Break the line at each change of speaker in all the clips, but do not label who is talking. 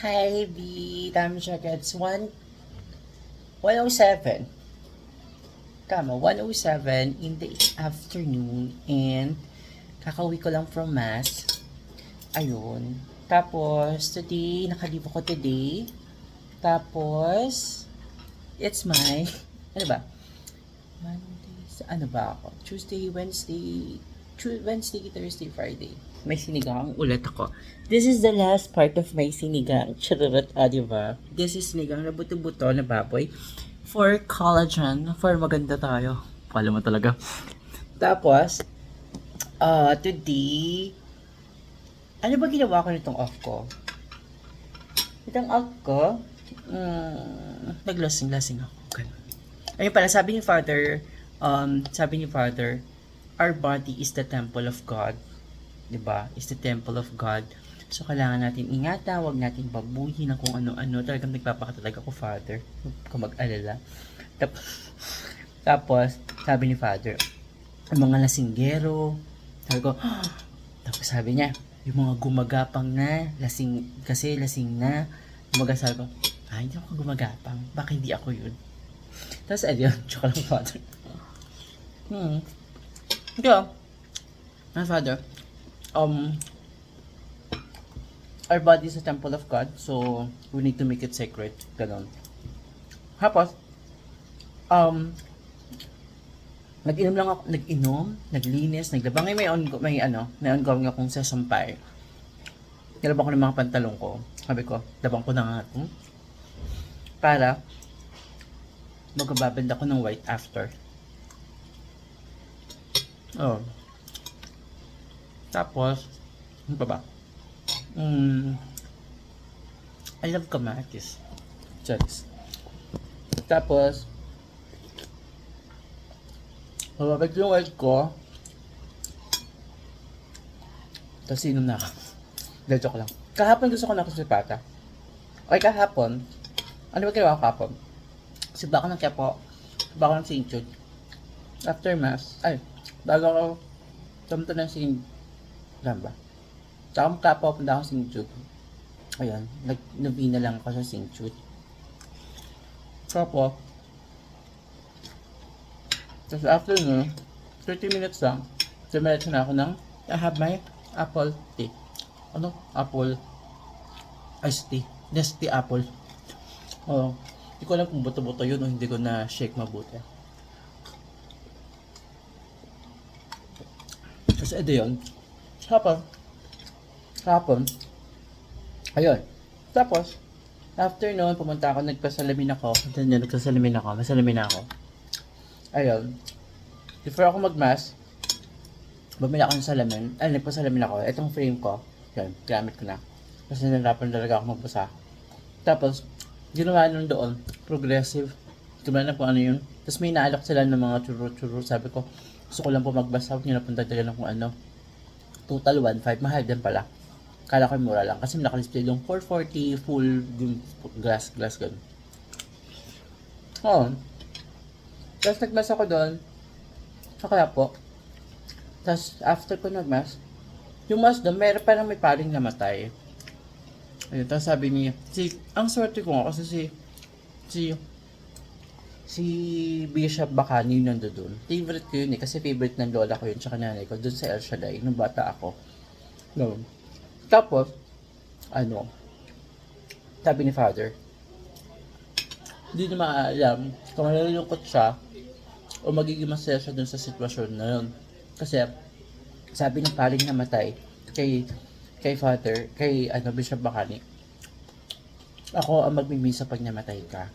Hi, B. Time check. It's 1:07. Tama, 1:07 in the afternoon. And kakauwi ko lang from mass. Ayun. Tapos, today, nakalibo ko today. Tapos, it's my, ano ba? Monday, ano ba ako? Tuesday, Wednesday, Thursday, Friday. May sinigang ulit ako. This is the last part of my sinigang. Charot, diba? This is sinigang na buto-buto na baboy. For collagen. For maganda tayo. Pala mo talaga. Tapos, today, ano ba ginawa ko nitong off ko? Itong off ko, naglasing-lasing ako. Ganun. Ayun pala, sabi ni Father, our body is the temple of God. Diba? Is the temple of God. So, kailangan natin ingatan, huwag natin babuhin ng kung ano-ano. Talagang nagpapakatalag ako, Father. Huwag ka mag-alala. Tapos, sabi ni Father, ang mga lasinggero, sabi ko, tapos sabi niya, yung mga gumagapang na, lasing na, sabi ko, hindi ako gumagapang, baka hindi ako yun. Tapos, ayun, joke lang, Father. Ikaw, my Father, our body is a temple of God, so we need to make it sacred. Ganon. Tapos, naglinis, naglaba. Ngayon may ongoing akong sasampay. Nilabang ko ng mga pantalong ko. Sabi ko, labang ko na nga ito. Para, magbaband ako ng white after. Tapos, ano pa ba? I love kamatis. Charis. Tapos, mababag yung white ko. Tapos inom na ako. Dahil joke lang. Kahapon gusto ko na kasi pata. Okay, kahapon. Ano ba ginawa ko kahapon? Siba ako ng kepo. Siba ako ng St. Jude. After mass, bago ako pumunta ng St. Gamba. Tsaka kapo, punta ako sa St. Jude. Ayan, nag-novena lang ako sa St. Jude. Tapos after 30 minutes lang, dumiretso na ako ng, I have my apple tea. Apple iced tea. Nestea apple. Hindi ko alam kung buto-buto yun o hindi ko na shake mabuti. Tapos yun. Hapon. Ayun. Tapos, after noon, pumunta ako, masalamin ako. Ayun. Before ako mag-mass, bumili ako ng salamin. Nagpasalamin ako. Itong frame ko, yan, gamit ko na. Kasi narapan talaga ako magbasa. Tapos, ginawa nung doon, progressive. Ginawa na kung ano yun. Tapos may naalok sila ng mga churro. Sabi ko, gusto ko lang po magbasa. Huwag nyo na punta talaga ng kung ano. Total 1.5. Mahal din pala. Kala ko mura lang. Kasi naka-display yung 440 full glass ganun. Tapos nagmas ako doon. Kaya po. Tapos after ko nagmas, yung mas doon, meron pa may paring namatay. Ayun, tapos sabi niya, ang swerte ko nga kasi si Bishop Bacani yun nandoon. Favorite ko yun kasi favorite ng lola ko yun tsaka nanay ko doon sa El Shaddai nung bata ako. Tapos, sabi ni Father, hindi na maalam kung malulungkot siya o magiging masaya siya dun sa sitwasyon na yun. Kasi, sabi ng paring namatay kay Father, kay Bishop Bacani, ako ang magmimisa pag namatay ka.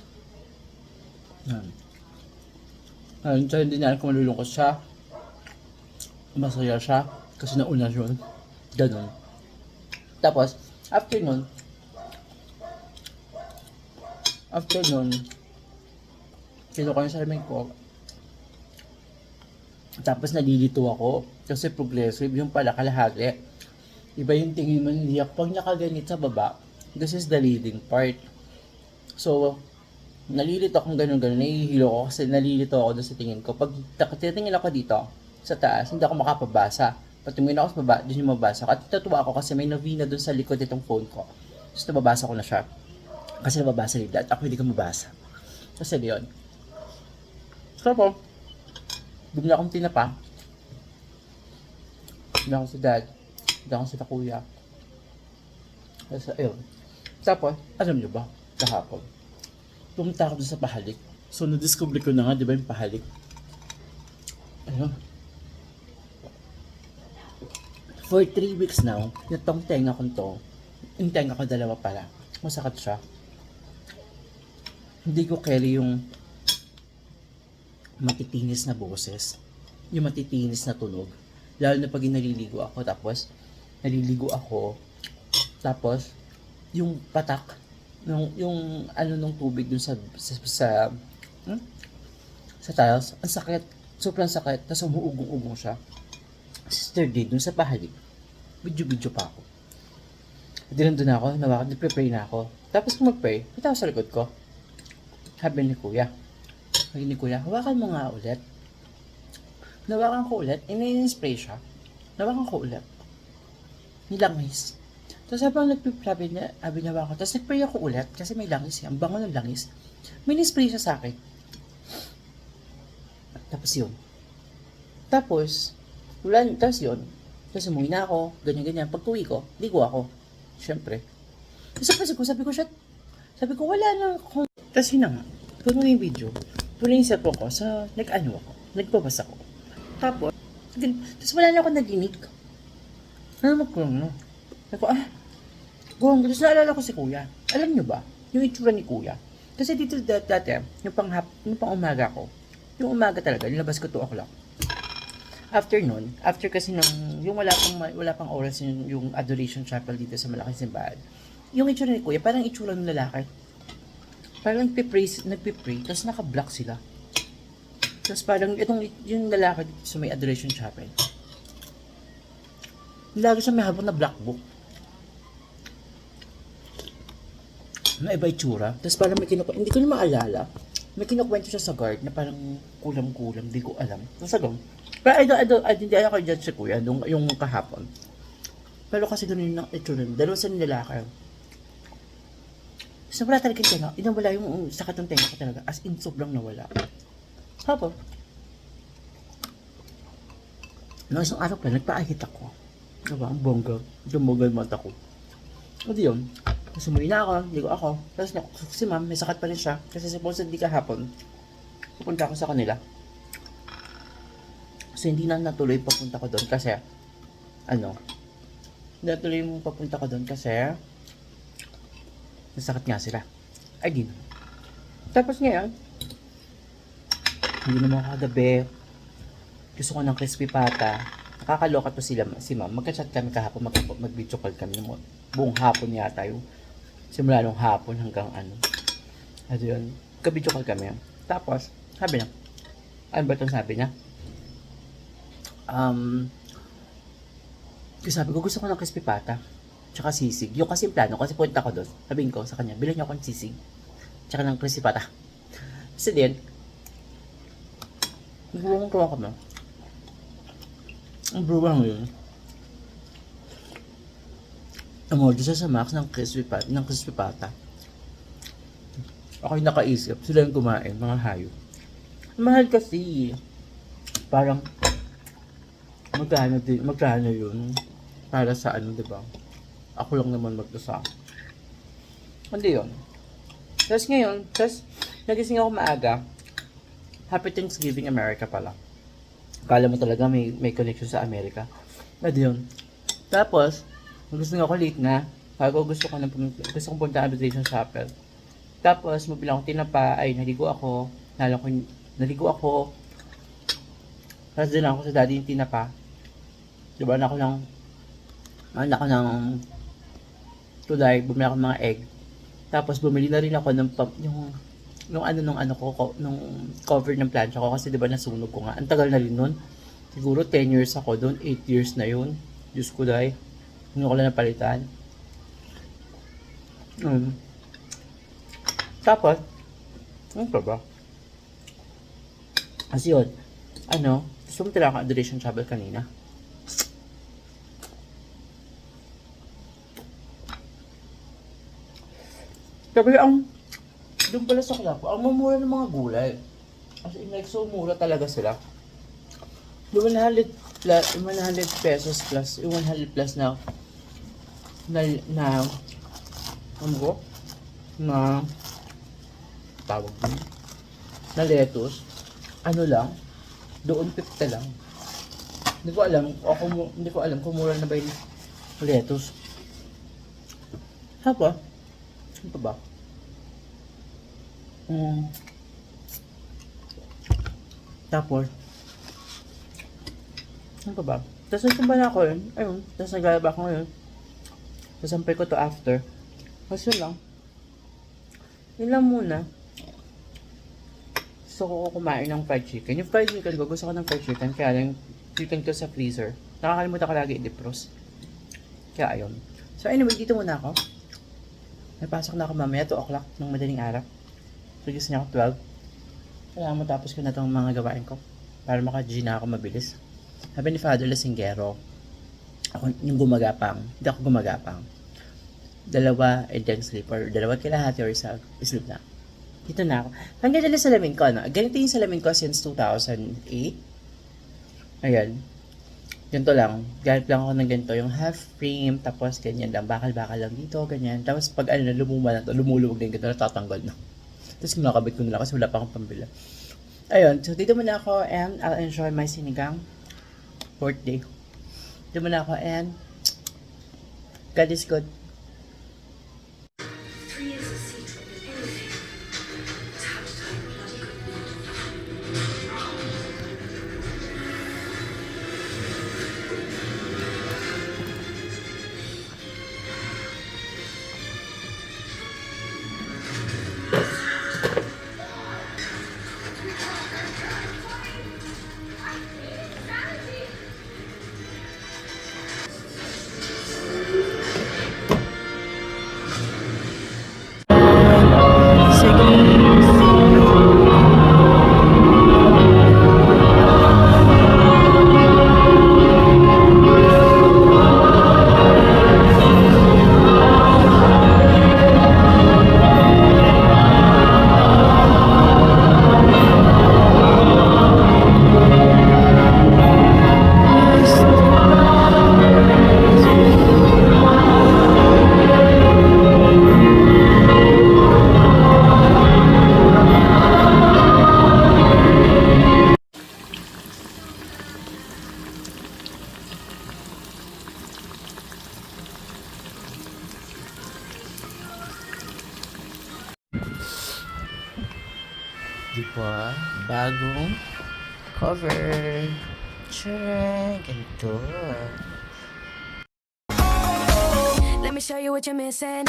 So, hindi na alam kung malulungkot siya, masaya siya, kasi nauna yun. Ganun. Tapos, after nun, kinuha ko yung salamin ko. Tapos nalilito ako. Kasi progressive, yung pala kalahati. Iba yung tingin mo niliyak. Pag nakaganit sa baba, this is the leading part. So, nalilito akong ganun-ganun. Nahihilo ko kasi nalilito ako doon sa tingin ko. Pag titingin ako dito, sa taas, hindi ako makapabasa. Pag tumingin ako sa baba, doon yung mabasa. At natuwa ako kasi may novena doon sa likod itong phone ko. Tapos nababasa ko na siya. Kasi nababasa ni Dad. Ako hindi ko mabasa. Kasi yun. So po, bigla akong tinapa. Bigla ako si Dad. Bigla ako si Kuya. Tapos ayun. Tapos, alam nyo ba? Kahapon. Pumunta ako doon sa pahalik. So, na-discover ko na nga, di ba yung pahalik? Ayun. For 3 weeks now, itong tenga ko to, yung tenga ko dalawa pala, masakit siya. Hindi ko carry yung matitinis na boses, yung matitinis na tunog. Lalo na pag naliligo ako, tapos yung patak, yung ano ng tubig dun sa tiles, ang sakit, sobrang sakit, tapos umuugong-ugong siya. Sister day, dun sa pahalik, video pa ako. Doon ako, nagpe-pray na ako. Tapos kung mag-pray, kita ako sa likod ko. Sabi ni Kuya, hawakan mo nga ulit. Nawakan ko ulit, ini-spray siya. Nawakan ko ulit. Nilangis. Tapos habang nagpiprabi niya, ko, tapos nag-pray ako ulit, kasi may langis yan, ang bango ng langis. May ni-spray siya sa akin. Tapos yun. Tapos yun. Tapos umuwi na ako, ganyan. Pag uwi ko, ligo ako. Siyempre. Tapos sabi ko, shit. Sabi ko, wala na akong... Tapos yun na nga. Puno yung video. Puno yung cellphone ko. So, nagpabasa ko. Tapos wala na ako nadinig. Nalaman ko lang, no? Sabi ko, gawang. Tapos naalala ko si Kuya. Alam nyo ba? Yung itsura ni Kuya. Kasi dito dati, yung pang umaga ko. Yung umaga talaga, nilabas ko 2 o'clock. After nun, kasi yung wala pang oras yung Adoration Chapel dito sa malaking simbahan. Yung itsura ni Kuya, parang itsura ng lalaki. Parang nagpipray, tapos naka-black sila. Tapos parang yung lalaki dito sa may Adoration Chapel. Lagi siya may habang na black book. Na iba itsura. Tapos parang hindi ko na maalala. May kinukwento siya sa guard na parang kulam-kulam, di ko alam. Tapos pero hindi ako judge si Kuya, yung kahapon. Pero kasi ganun yung itsura. Dalawa sa nilalaki. So wala talaga yung tenga. Inawala yung sakit ng tenga ko talaga. As in, sobrang nawala. Hapon. Noong isang araw pa, nagpa-ahit ako. Diba? Ang bongga. Dumogal mata ko. O di yun. Tapos umuwi na ako, ligo ako. Tapos si ma'am, may sakit pa rin siya. Kasi supposedly kahapon, pupunta ako sa kanila. So hindi na natuloy papunta ko doon kasi, natuloy yung papunta ko doon kasi, nasakit nga sila. Ay, di na. Tapos ngayon, hindi naman ako kagabi. Gusto ko ng crispy pata. Nakakaloka to si ma'am. Magka-chat kami kahapon, mag-video call kami. Buong hapon yata yung simula nung hapon hanggang At yun, ka-video call kami. Tapos, sabi niya, ano ba itong sabi niya? Sabi ko, gusto ko ng crispy pata. Tsaka sisig. Yung kasi plano, kasi punta ko doon. Sabihin ko sa kanya, bilhin niyo ako ng sisig. Tsaka ng crispy pata. Kasi din, nagulong ko kami. Ang brewang yun. Umorder siya sa Max ng crispy pata. Ako yung nakaisip. Sila yung kumain, mga hayop. Mahal kasi. Parang, magkano yun? Para sa diba? Ako lang naman magdasa. Hindi yun. Tapos ngayon, nagising ako maaga. Happy Thanksgiving America pala. Akala mo talaga may connection sa Amerika. Hindi yun. Tapos, nagising ako late na. Gusto kong punta ang Adoration Chapel. Tapos, mabilang akong tinapa, naligo ako. Tapos din ako sa daddy yung tinapa. Diba, anak ko ng tulay, bumili ako ng mga egg. Tapos bumili na rin ako ng nung cover ng plancha ko kasi diba nasunog ko nga. Ang tagal na rin nun. Siguro 10 years ako doon, 8 years na yun. Diyos ko dahil. Hindi ko lang napalitan. Tapos, ano pa ba? Kasi yun, sumutila ako Adoration Chapel kanina. Sabi doon pala sa Quiapo, ang mamura ng mga gulay. As in, like, so mura talaga sila. Yung 100 plus, 100 pesos plus, yung 100 plus ano ko? Na, tawag din, na lettuce, ano lang, doon 50 lang. Hindi ko alam kung mura na ba yung lettuce. Haba? Ano pa ba? Tapos, ano pa ba? Tapos nagtumba na ako yun. Ayun, tapos naglalaba ako ngayon. Sasampay ko to after. Kasi yun lang. Yun lang muna. Gusto ko kumain ng fried chicken. Yung fried chicken ko, gusto ko ng fried chicken. Kaya lang, chicken ko sa freezer. Nakakalimutan ko lagi i-defrost. Kaya ayun. So anyway, dito muna ako. Napasok na ako mamaya, 2 o'clock ng madaling araw. So gusto niya ako 12. Kailangan matapos ko na itong mga gawain ko. Para maka-G na ako mabilis. Sabi ni Father Lasinggero, ako yung gumagapang. Hindi ako gumagapang. 2 and then sleep. Or 2 kalahati or isa, sleep na. Dito na ako. Hanggang dyan na salamin ko. No? Ganito yung salamin ko since 2008. Ayan. Ganito lang. Ganito lang ako ng ganito. Yung half frame. Tapos ganyan lang. Bakal-bakal lang dito. Ganyan. Tapos pag ano na lumuma na to, lumuluwag din ganito. Natatanggal na. Tapos kinakabit ko na lang kasi wala pa akong pambila. Ayun. So dito muna ako and I'll enjoy my sinigang birthday. Dito muna ako and God is good. Diba? Bagong cover. Tcharam! Ganito.
Let me show you what you're missing.